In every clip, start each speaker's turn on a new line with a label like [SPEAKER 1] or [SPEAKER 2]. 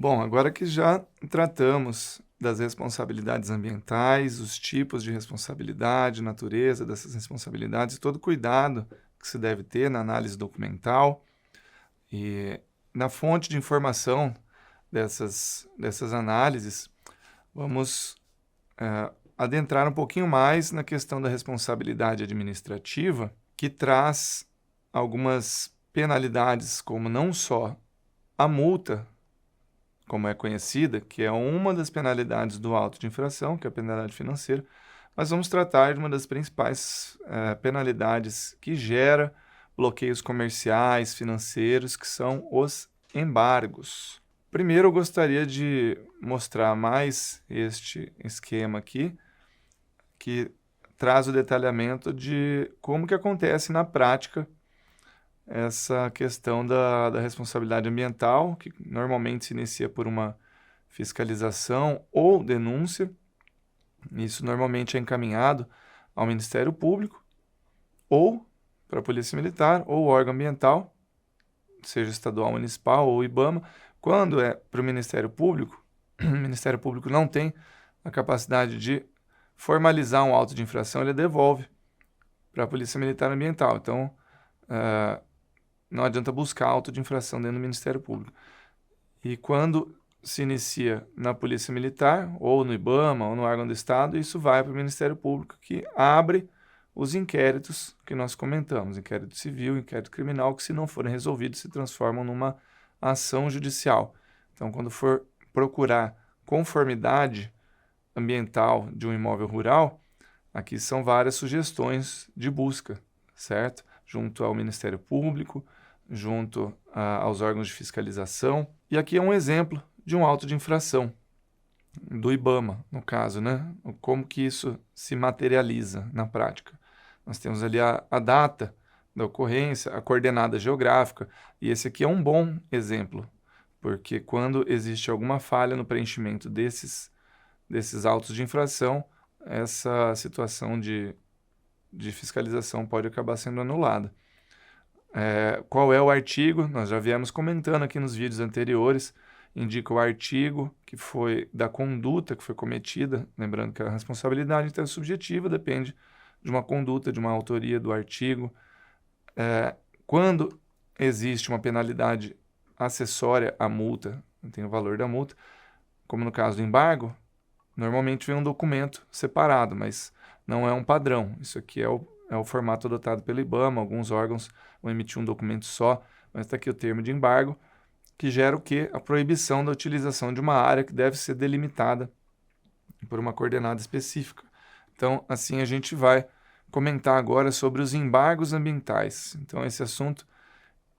[SPEAKER 1] Bom, agora que já tratamos das responsabilidades ambientais, os tipos de responsabilidade, natureza dessas responsabilidades, todo cuidado que se deve ter na análise documental e na fonte de informação dessas análises, vamos adentrar um pouquinho mais na questão da responsabilidade administrativa, que traz algumas penalidades, como não só a multa, como é conhecida, que é uma das penalidades do auto de infração, que é a penalidade financeira, mas vamos tratar de uma das principais penalidades que gera bloqueios comerciais, financeiros, que são os embargos. Primeiro, eu gostaria de mostrar mais este esquema aqui, que traz o detalhamento de como que acontece na prática essa questão da responsabilidade ambiental, que normalmente se inicia por uma fiscalização ou denúncia. Isso normalmente é encaminhado ao Ministério Público ou para a Polícia Militar ou órgão ambiental, seja estadual, municipal ou IBAMA. Quando é para o Ministério Público, o Ministério Público não tem a capacidade de formalizar um auto de infração, ele devolve para a Polícia Militar Ambiental. Então, não adianta buscar auto de infração dentro do Ministério Público. E quando se inicia na Polícia Militar, ou no IBAMA, ou no órgão do Estado, isso vai para o Ministério Público, que abre os inquéritos que nós comentamos, inquérito civil, inquérito criminal, que se não forem resolvidos se transformam numa ação judicial. Então, quando for procurar conformidade ambiental de um imóvel rural, aqui são várias sugestões de busca, certo? Junto ao Ministério Público, junto aos órgãos de fiscalização. E aqui é um exemplo de um auto de infração do IBAMA, no caso, né? Como que isso se materializa na prática. Nós temos ali a data da ocorrência, a coordenada geográfica, e esse aqui é um bom exemplo, porque quando existe alguma falha no preenchimento desses autos de infração, essa situação de fiscalização pode acabar sendo anulada. Qual é o artigo? Nós já viemos comentando aqui nos vídeos anteriores, indica o artigo que foi da conduta que foi cometida, lembrando que a responsabilidade então, é subjetiva, depende de uma conduta, de uma autoria do artigo. Quando existe uma penalidade acessória à multa, tem o valor da multa, como no caso do embargo, normalmente vem um documento separado, mas não é um padrão. Isso aqui é o formato adotado pelo IBAMA, alguns órgãos vão emitir um documento só, mas está aqui o termo de embargo, que gera o quê? A proibição da utilização de uma área que deve ser delimitada por uma coordenada específica. Então, assim, a gente vai comentar agora sobre os embargos ambientais. Então, esse assunto,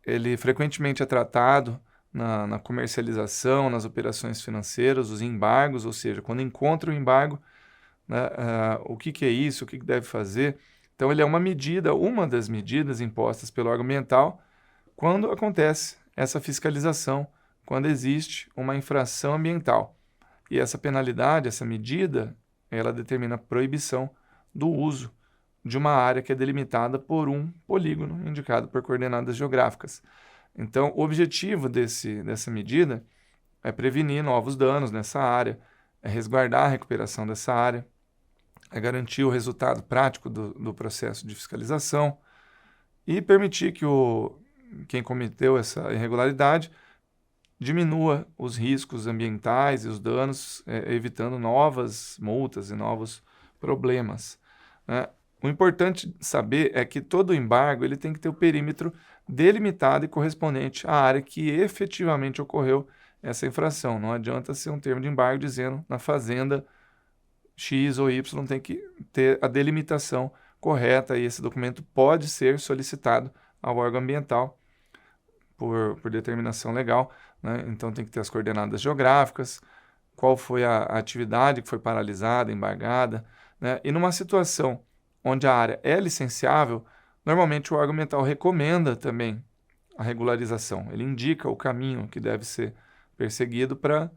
[SPEAKER 1] ele frequentemente é tratado na comercialização, nas operações financeiras, os embargos, ou seja, quando encontra o embargo, né, o que é isso, o que deve fazer. Então, ele é uma das medidas impostas pelo órgão ambiental quando acontece essa fiscalização, quando existe uma infração ambiental. E essa penalidade, essa medida, ela determina a proibição do uso de uma área que é delimitada por um polígono indicado por coordenadas geográficas. Então, o objetivo dessa medida é prevenir novos danos nessa área, é resguardar a recuperação dessa área, é garantir o resultado prático do processo de fiscalização e permitir que quem cometeu essa irregularidade diminua os riscos ambientais e os danos, evitando novas multas e novos problemas, né? O importante saber é que todo embargo ele tem que ter o perímetro delimitado e correspondente à área que efetivamente ocorreu essa infração. Não adianta ser um termo de embargo dizendo na fazenda X ou Y, tem que ter a delimitação correta e esse documento pode ser solicitado ao órgão ambiental por determinação legal, né? Então tem que ter as coordenadas geográficas, qual foi a atividade que foi paralisada, embargada, né? E numa situação onde a área é licenciável, normalmente o órgão ambiental recomenda também a regularização. Ele indica o caminho que deve ser perseguido para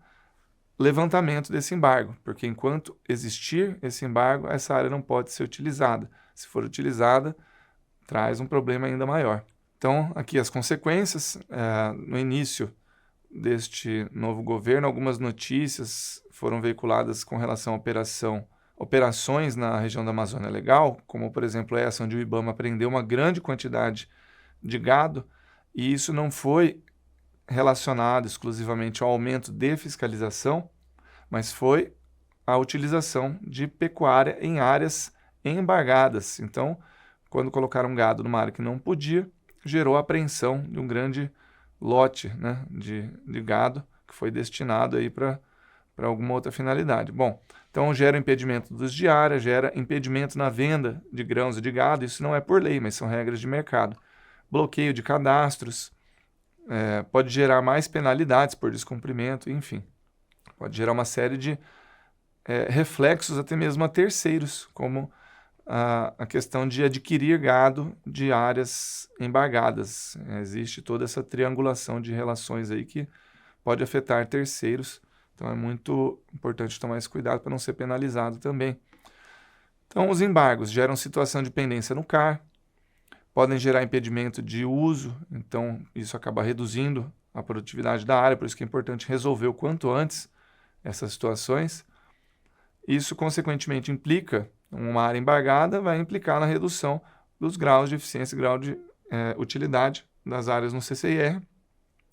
[SPEAKER 1] levantamento desse embargo, porque enquanto existir esse embargo, essa área não pode ser utilizada. Se for utilizada, traz um problema ainda maior. Então, aqui as consequências. No início deste novo governo, algumas notícias foram veiculadas com relação à operações na região da Amazônia Legal, como, por exemplo, essa onde o IBAMA apreendeu uma grande quantidade de gado, e isso não foi relacionado exclusivamente ao aumento de fiscalização, mas foi a utilização de pecuária em áreas embargadas. Então, quando colocaram gado numa área que não podia, gerou a apreensão de um grande lote, né, de gado que foi destinado aí para alguma outra finalidade. Bom, então gera impedimento dos diárias, gera impedimento na venda de grãos e de gado, isso não é por lei, mas são regras de mercado. Bloqueio de cadastros, pode gerar mais penalidades por descumprimento, enfim. Pode gerar uma série de reflexos até mesmo a terceiros, como a questão de adquirir gado de áreas embargadas. Existe toda essa triangulação de relações aí que pode afetar terceiros, então é muito importante tomar esse cuidado para não ser penalizado também. Então, os embargos geram situação de pendência no CAR, podem gerar impedimento de uso, então isso acaba reduzindo a produtividade da área, por isso que é importante resolver o quanto antes essas situações. Isso, consequentemente, implica uma área embargada, vai implicar na redução dos graus de eficiência e grau de utilidade das áreas no CCIR.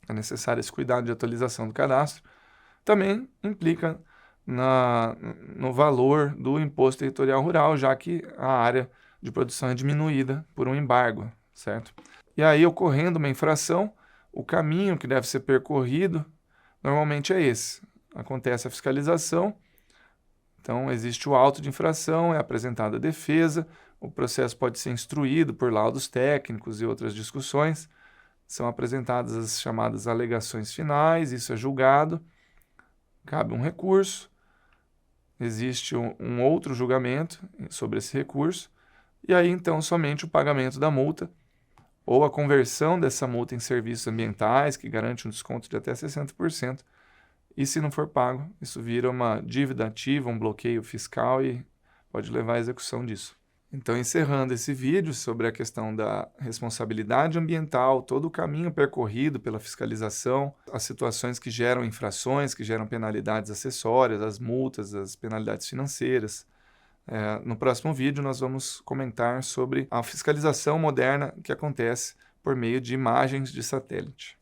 [SPEAKER 1] É necessário esse cuidado de atualização do cadastro. Também implica no valor do imposto territorial rural, já que a área de produção é diminuída por um embargo, certo? E aí, ocorrendo uma infração, o caminho que deve ser percorrido normalmente é esse. Acontece a fiscalização, então existe o auto de infração, é apresentada a defesa, o processo pode ser instruído por laudos técnicos e outras discussões, são apresentadas as chamadas alegações finais, isso é julgado, cabe um recurso, existe um outro julgamento sobre esse recurso, e aí então somente o pagamento da multa ou a conversão dessa multa em serviços ambientais, que garante um desconto de até 60%, e se não for pago, isso vira uma dívida ativa, um bloqueio fiscal e pode levar à execução disso. Então, encerrando esse vídeo sobre a questão da responsabilidade ambiental, todo o caminho percorrido pela fiscalização, as situações que geram infrações, que geram penalidades acessórias, as multas, as penalidades financeiras. No próximo vídeo nós vamos comentar sobre a fiscalização moderna que acontece por meio de imagens de satélite.